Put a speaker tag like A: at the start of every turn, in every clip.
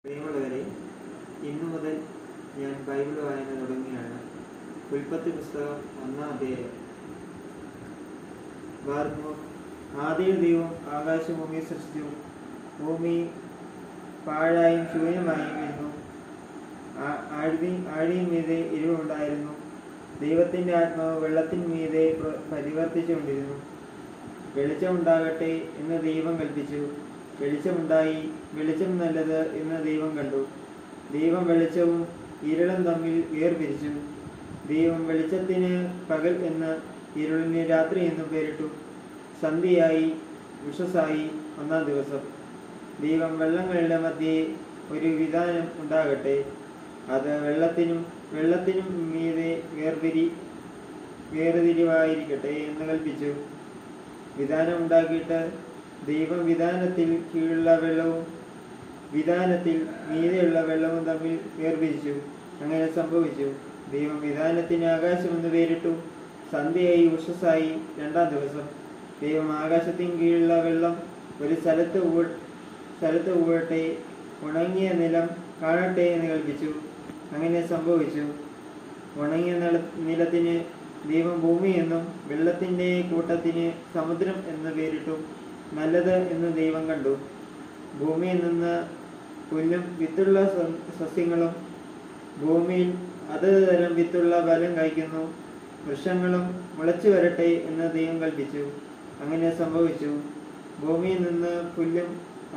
A: പ്രിയമുള്ളവരെ, ഇന്നു മുതൽ ഞാൻ ബൈബിൾ വായന തുടങ്ങിയാണ്. ഉൽപ്പത്തി പുസ്തകം 1-ാം അധ്യായം. ആദിയിൽ ദൈവം ആകാശഭൂമിയെ സൃഷ്ടിച്ചു. ഭൂമി പാഴായും ശൂന്യമായും ഇരുന്നു. ആഴിയും മീതെ ഇരുളുണ്ടായിരുന്നു. ദൈവത്തിൻ്റെ ആത്മാവ് വെള്ളത്തിൻ മീതെ പരിവർത്തിച്ചുകൊണ്ടിരുന്നു. വെളിച്ചമുണ്ടാകട്ടെ എന്ന് ദൈവം കൽപ്പിച്ചു. വെളിച്ചമുണ്ടായി. വെളിച്ചം നല്ലത് എന്ന് ദൈവം കണ്ടു. ദൈവം വെളിച്ചവും ഇരുളും തമ്മിൽ വേർപിരിച്ചു. ദൈവം വെളിച്ചത്തിന് പകൽ എന്ന് ഇരുളിന് രാത്രി എന്നും പേരിട്ടു. സന്ധ്യയായി ഉഷസ്സായി 1-ാം ദിവസം. ദൈവം വെള്ളങ്ങളുടെ മധ്യേ ഒരു വിധാനം ഉണ്ടാകട്ടെ, അത് വെള്ളത്തിനും മീതെ വേർതിരിവായിരിക്കട്ടെ എന്ന് കൽപ്പിച്ചു. വിധാനം ഉണ്ടാക്കിയിട്ട് ദൈവം വിധാനത്തിൽ കീഴുള്ള വെള്ളവും വിധാനത്തിൽ മീതെയുള്ള വെള്ളവും തമ്മിൽ വേർപിരിച്ചു. അങ്ങനെ സംഭവിച്ചു. ദൈവം വിധാനത്തിന് ആകാശമെന്ന് പേരിട്ടു. സന്ധ്യയായി ഉഷസ്സായി 2-ാം ദിവസം. ദൈവം ആകാശത്തിന് കീഴുള്ള വെള്ളം ഒരു സ്ഥലത്ത് ഊഴട്ടെ, ഉണങ്ങിയ നിലം കാണട്ടെ എന്ന് കൽപ്പിച്ചു. അങ്ങനെ സംഭവിച്ചു. ഉണങ്ങിയ നിലത്തിന് ദൈവം ഭൂമി എന്നും വെള്ളത്തിൻ്റെ കൂട്ടത്തിന് സമുദ്രം എന്ന് പേരിട്ടു. നല്ലത് എന്ന് ദൈവം കണ്ടു. ഭൂമിയിൽ നിന്ന് പുല്ലും വിത്തുള്ള സസ്യങ്ങളും ഭൂമിയിൽ അതത് തരം വിത്തുള്ള ഫലം കായ്ക്കുന്നു വൃക്ഷങ്ങളും മുളച്ചു വരട്ടെ എന്ന് ദൈവം കൽപ്പിച്ചു. അങ്ങനെ സംഭവിച്ചു. ഭൂമിയിൽ നിന്ന് പുല്ലും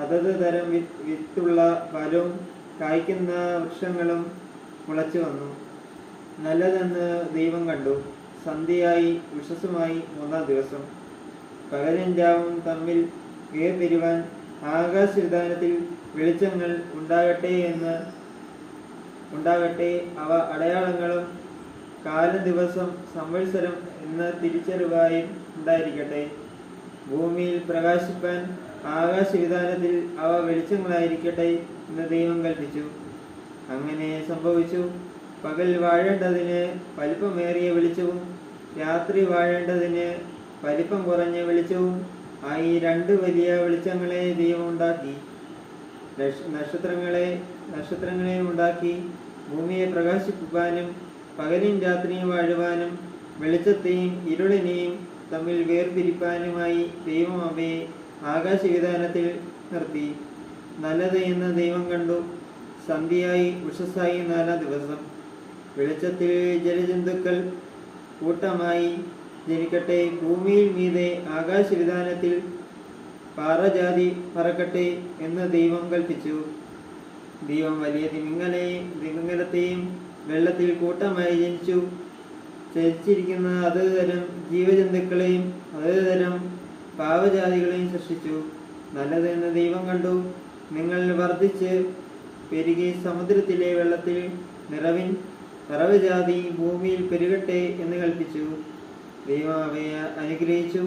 A: അതത് തരം വിത്തുള്ള ഫലവും കായ്ക്കുന്ന വൃക്ഷങ്ങളും മുളച്ചു വന്നു. നല്ലതെന്ന് ദൈവം കണ്ടു. സന്ധ്യയായി ഉഷസ്സുമായി 3-ാം ദിവസം. പകലും രാവും തമ്മിൽ വേർപിരിവാൻ ആകാശവിധാനത്തിൽ വെളിച്ചങ്ങൾ ഉണ്ടാകട്ടെ. അവ അടയാളങ്ങളും കാലം, ദിവസം, സംവത്സരം എന്ന തിരിച്ചറിവായും ഉണ്ടായിരിക്കട്ടെ. ഭൂമിയിൽ പ്രകാശിപ്പാൻ ആകാശവിധാനത്തിൽ അവ വെളിച്ചങ്ങളായിരിക്കട്ടെ എന്ന് ദൈവം കൽപ്പിച്ചു. അങ്ങനെ സംഭവിച്ചു. പകൽ വാഴേണ്ടതിന് വലിപ്പമേറിയ വെളിച്ചവും രാത്രി വാഴേണ്ടതിന് വലിപ്പം കുറഞ്ഞ വെളിച്ചവും ആയി 2 വലിയ വെളിച്ചങ്ങളെ ദൈവം ഉണ്ടാക്കി. നക്ഷത്രങ്ങളെ ഉണ്ടാക്കി. ഭൂമിയെ പ്രകാശിപ്പിക്കാനും പകലും രാത്രിയും വാഴുവാനും വെളിച്ചത്തെയും ഇരുളിനെയും തമ്മിൽ വേർപിരിപ്പാനുമായി ദൈവം അവയെ ആകാശവിധാനത്തിൽ നിർത്തി. നല്ലത് എന്ന് ദൈവം കണ്ടു. സന്ധ്യയായി ഉഷസ്സായി 4-ാം ദിവസം. വെളിച്ചത്തിൽ ജലജന്തുക്കൾ കൂട്ടമായി ജനിക്കട്ടെ. ഭൂമിയിൽ മീതെ ആകാശവിധാനത്തിൽ പാറജാതി പറക്കട്ടെ എന്ന് ദൈവം കൽപ്പിച്ചു. ദൈവം വലിയ തിമിംഗലത്തെയും വെള്ളത്തിൽ കൂട്ടമായി ജനിച്ചു. ചരിച്ചിരിക്കുന്ന അതത് തരം ജീവജന്തുക്കളെയും അതത് തരം പാവജാതികളെയും സൃഷ്ടിച്ചു. നല്ലത് എന്ന് ദൈവം കണ്ടു. നിങ്ങൾ വർദ്ധിച്ച് പെരുകി സമുദ്രത്തിലെ വെള്ളത്തിൽ നിറവിൻ. പറവജാതി ഭൂമിയിൽ പെരുകട്ടെ എന്ന് കൽപ്പിച്ചു. ദൈവം അവയെ അനുഗ്രഹിച്ചു.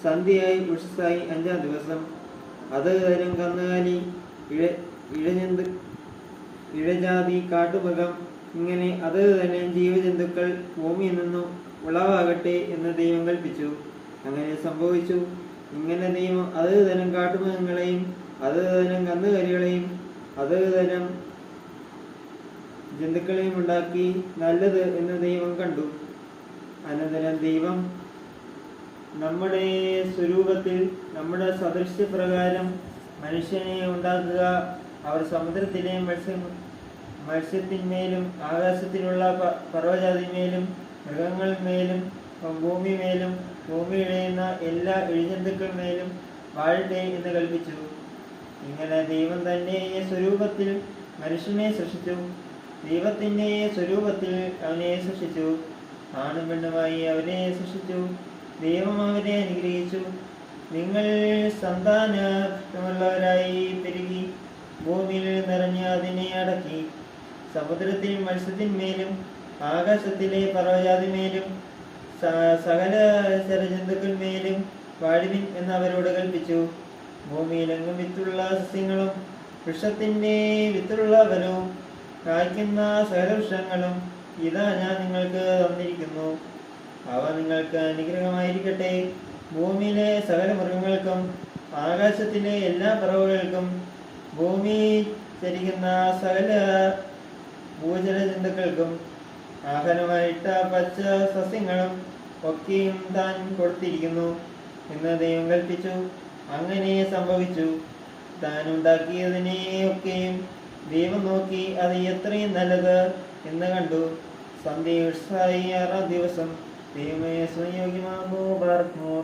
A: സന്ധ്യയായി ഉഷസ്സായി 5-ാം ദിവസം. അതത് തരം കന്നുകാലി, ഇഴജാതി, കാട്ടുമൃഗം, ഇങ്ങനെ അതത് തരം ജീവജന്തുക്കൾ ഭൂമിയിൽ നിന്നും ഉളവാകട്ടെ എന്ന് ദൈവം കൽപ്പിച്ചു. അങ്ങനെ സംഭവിച്ചു. ഇങ്ങനെ ദൈവം അതത് തരം കാട്ടുമൃഗങ്ങളെയും അതത് തരം കന്നുകാലികളെയും അതത് തരം ജന്തുക്കളെയും ഉണ്ടാക്കി. നല്ലത് എന്ന് ദൈവം കണ്ടു. അനന്തരം ദൈവം നമ്മുടെ സ്വരൂപത്തിൽ നമ്മുടെ സദൃശ്യപ്രകാരം മനുഷ്യനെ ഉണ്ടാക്കുക. അവർ സമുദ്രത്തിലെ മത്സ്യത്തിന്മേലും ആകാശത്തിലുള്ള പർവ്വജാതിമേലും മൃഗങ്ങളിന്മേലും ഭൂമിമേലും ഭൂമിയിലെയുന്ന എല്ലാ ഇഴജന്തുക്കളിന്മേലും വാഴട്ടെ എന്ന് കൽപ്പിച്ചു. ഇങ്ങനെ ദൈവം തന്റെ സ്വരൂപത്തിൽ മനുഷ്യനെ സൃഷ്ടിച്ചു. ദൈവത്തിന്റെ സ്വരൂപത്തിൽ അവനെ സൃഷ്ടിച്ചു. ആണും പെണ്ണുമായി അവനെ സൃഷ്ടിച്ചു. ദൈവം അവരെ അനുഗ്രഹിച്ചു. നിങ്ങൾ സന്താനമുള്ളവരായി പെരുകി ഭൂമിയിൽ നിറഞ്ഞ് അതിനെ അടക്കി. സമുദ്രത്തിൽ മത്സ്യത്തിന്മേലും ആകാശത്തിലെ പർവ്വജാതിമേലും സകല ജലജന്തുക്കളിന്മേലും വാഴുവിൻ എന്ന് അവരോട് കൽപ്പിച്ചു. ഭൂമിയിലെങ്ങും വിത്തുള്ള സസ്യങ്ങളും വൃക്ഷത്തിൻ്റെ വിത്തുള്ള ഫലവും കായ്ക്കുന്ന സകല വൃക്ഷങ്ങളും ഇതാ ഞാൻ നിങ്ങൾക്ക് തന്നിരിക്കുന്നു. അവ നിങ്ങൾക്ക് അനുഗ്രഹമായിരിക്കട്ടെ. ഭൂമിയിലെ സകല മൃഗങ്ങൾക്കും ആകാശത്തിലെ എല്ലാ പറവകൾക്കും ഭൂമി ചരിക്കുന്ന സകല ഭൂജല ജന്തുക്കൾക്കും ആഹാരമായിട്ട പച്ച സസ്യങ്ങളും ഒക്കെയും താൻ കൊടുത്തിരിക്കുന്നു എന്ന് ദൈവം കൽപ്പിച്ചു. അങ്ങനെ സംഭവിച്ചു. താൻ ഉണ്ടാക്കിയതിനെ ഒക്കെയും ദൈവം നോക്കി അത് എത്രയും നല്ലത് എന്ന് കണ്ടു. സന്ധ്യ 6-ാം ദിവസം ദൈവമേ സ്വയോഗ്യമാകുമോ.